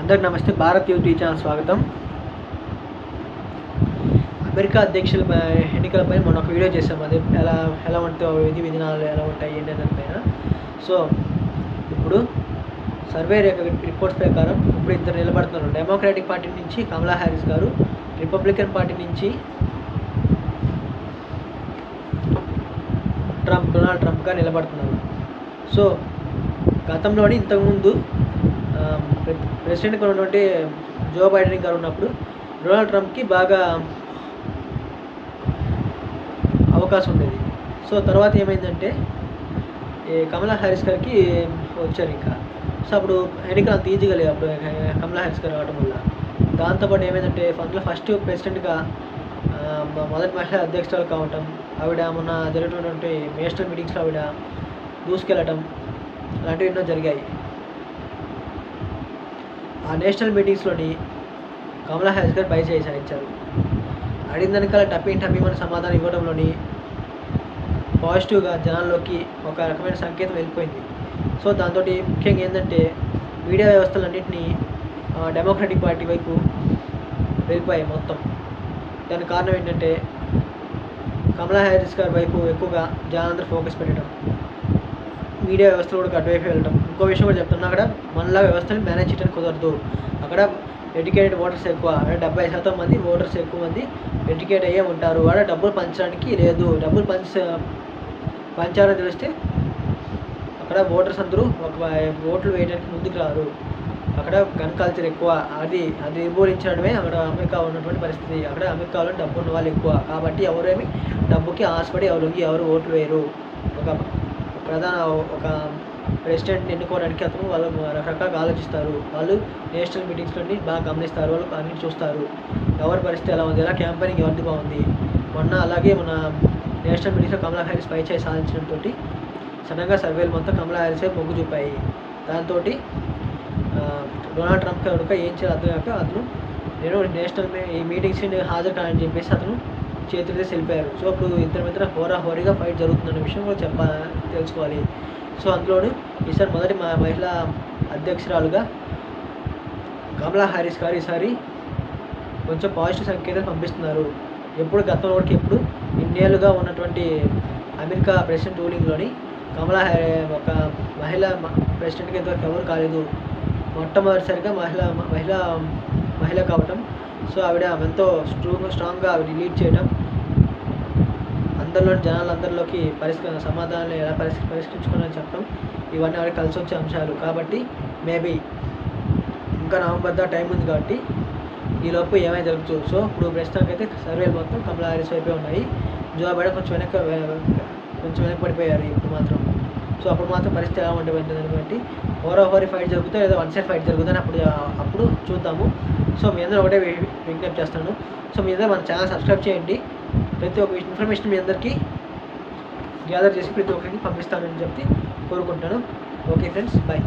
అందరికి నమస్తే. Bharat YouTube channel స్వాగతం. అమెరికా అధ్యక్షుల ఎన్నికలపై మనం ఒక వీడియో చేసాము. అది ఎలా ఉంటాయో విధి విధానాలు ఎలా ఉంటాయి ఏంటి దానిపైన. సో ఇప్పుడు సర్వే రిపోర్ట్స్ ప్రకారం ఇప్పుడు ఇద్దరు నిలబడుతున్నారు. డెమోక్రాటిక్ పార్టీ నుంచి కమలా హ్యారిస్ గారు, రిపబ్లికన్ పార్టీ నుంచి డొనాల్డ్ ట్రంప్ గారు నిలబడుతున్నారు. సో గతంలోని ఇంతకుముందు ప్రెసిడెంట్గా ఉన్నటువంటి జో బైడెన్ గారు ఉన్నప్పుడు డొనాల్డ్ ట్రంప్కి బాగా అవకాశం ఉండేది. సో తర్వాత ఏమైందంటే కమలా హ్యారిస్ గారికి వచ్చారు ఇంకా. సో అప్పుడు ఎన్నికలు అంత ఈజీగా లేదు అప్పుడు కమలా హ్యారిస్ గారు రావడం వల్ల. దాంతోపాటు ఏమైందంటే అందులో ఫస్ట్ ప్రెసిడెంట్గా మొదటి మహిళా అధ్యక్షురాలు కావటం, ఆవిడ మొన్న జరుగుతున్నటువంటి నేషనల్ మీటింగ్స్లో ఆవిడ దూసుకెళ్ళటం అలాంటివి ఎన్నో జరిగాయి. ఆ నేషనల్ మీటింగ్స్లోని కమలా హ్యారిస్ గారు బయట సాధించారు. అడిగిన దానికల్లా టప్పీమని సమాధానం ఇవ్వడంలోని పాజిటివ్గా జనాల్లోకి ఒక రకమైన సంకేతం వెళ్ళిపోయింది. సో దాంతో ముఖ్యంగా ఏంటంటే మీడియా వ్యవస్థలన్నింటినీ డెమోక్రటిక్ పార్టీ వైపు వెళ్ళిపోయాయి మొత్తం. దానికి కారణం ఏంటంటే కమలా హ్యారిస్ గారి వైపు ఎక్కువగా జనాలందరూ ఫోకస్ పెట్టడం, మీడియా వ్యవస్థలు కూడా అటువైపు వెళ్ళడం. ఇంకో విషయం కూడా చెప్తున్నా, అక్కడ మనలా వ్యవస్థని మేనేజ్ చేయడానికి కుదరదు. అక్కడ ఎడ్యుకేటెడ్ ఓటర్స్ ఎక్కువ, 70% మంది ఓటర్స్ ఎక్కువ మంది ఎడ్యుకేట్ అయ్యే ఉంటారు. అక్కడ డబ్బులు పంచడానికి లేదు. డబ్బులు పంచాలని తెలిస్తే అక్కడ ఓటర్స్ అందరూ ఓట్లు వేయడానికి ముందుకు రారు. అక్కడ గన్ కల్చర్ ఎక్కువ. అది నిర్మూలించడమే అక్కడ అమెరికా ఉన్నటువంటి పరిస్థితి. అక్కడ అమెరికాలో డబ్బు ఉన్న వాళ్ళు ఎక్కువ కాబట్టి ఎవరేమి డబ్బుకి ఆశపడి ఎవరు ఓట్లు వేయరు. ఒక ప్రెసిడెంట్ని ఎన్నుకోవడానికి వాళ్ళు రకరకాలుగా ఆలోచిస్తారు. వాళ్ళు నేషనల్ మీటింగ్స్లోని బాగా గమనిస్తారు, వాళ్ళు అన్ని చూస్తారు. ఎవరి పరిస్థితి ఎలా ఉంది, ఎలా క్యాంపెయినింగ్ ఎవరిది బాగుంది. అలాగే మన నేషనల్ మీటింగ్స్లో కమలా హ్యారిస్ పైచేయి సాధించడంతో సడన్గా సర్వేలు మొత్తం కమలా హ్యారిస్ మొగ్గు చూపాయి. దాంతో డొనాల్డ్ ట్రంప్ కనుక ఏం చేయాలి అర్థం కాక నేను నేషనల్ ఈ మీటింగ్స్ని హాజరు కానని చెప్పేసి అతను చేతులు తీసి వెళ్ళిపోయారు. సో అప్పుడు ఇద్దరి హోరాహోరీగా ఫైట్ జరుగుతుందన్న విషయం కూడా తెలుసుకోవాలి. సో అందులోనూ ఈసారి మొదటి మహిళా అధ్యక్షురాలుగా కమలా హ్యారిస్ గారు ఈసారి కొంచెం పాజిటివ్ సంకేతాలు పంపిస్తున్నారు. గతంలో ఎప్పుడు ఇన్నేళ్ళుగా ఉన్నటువంటి అమెరికా ప్రెసిడెంట్ రూలింగ్లోని కమలా ఒక మహిళా ప్రెసిడెంట్గా ఇంతవరకు ఎవరు కాలేదు. మొట్టమొదటిసారిగా మహిళ కావటం. సో ఆవిడ ఎంతో స్ట్రాంగ్గా ఆవిడ లీడ్ చేయడం, జనాలందరిలోకి సమాధానాలు ఎలా పరిష్కరించుకోవాలని చెప్పడం, ఇవన్నీ ఆవిడ కలిసి వచ్చే అంశాలు. కాబట్టి మేబీ ఇంకా నవంబర్ దాకా టైం ఉంది కాబట్టి ఈలోపు ఏమైనా జరగచ్చు. సో ఇప్పుడు ప్రస్తుతానికైతే సర్వేలు మొత్తం కమలా హ్యారిస్ వైపే ఉన్నాయి. జో బైడెన్ కొంచెం వెనక్కి పడిపోయారు ఇప్పుడు మాత్రం. సో అప్పుడు మాత్రం పరిస్థితి ఎలా ఉంటుంది బట్టి హోరీ ఫైట్ జరుగుతుందో లేదా వన్ సైడ్ ఫైట్ జరుగుతుందని అప్పుడు చూద్దాము. సో మీ అందరూ ఒకటే విజ్ఞప్తి చేస్తాను. సో మీ అందరూ మన ఛానల్ సబ్స్క్రైబ్ చేయండి. ప్రతి ఒక్క ఇన్ఫర్మేషన్ మీ అందరికీ గ్యాదర్ చేసి ప్రతి ఒక్కరికి పంపిస్తానని చెప్పి కోరుకుంటాను. Okay friends, bye.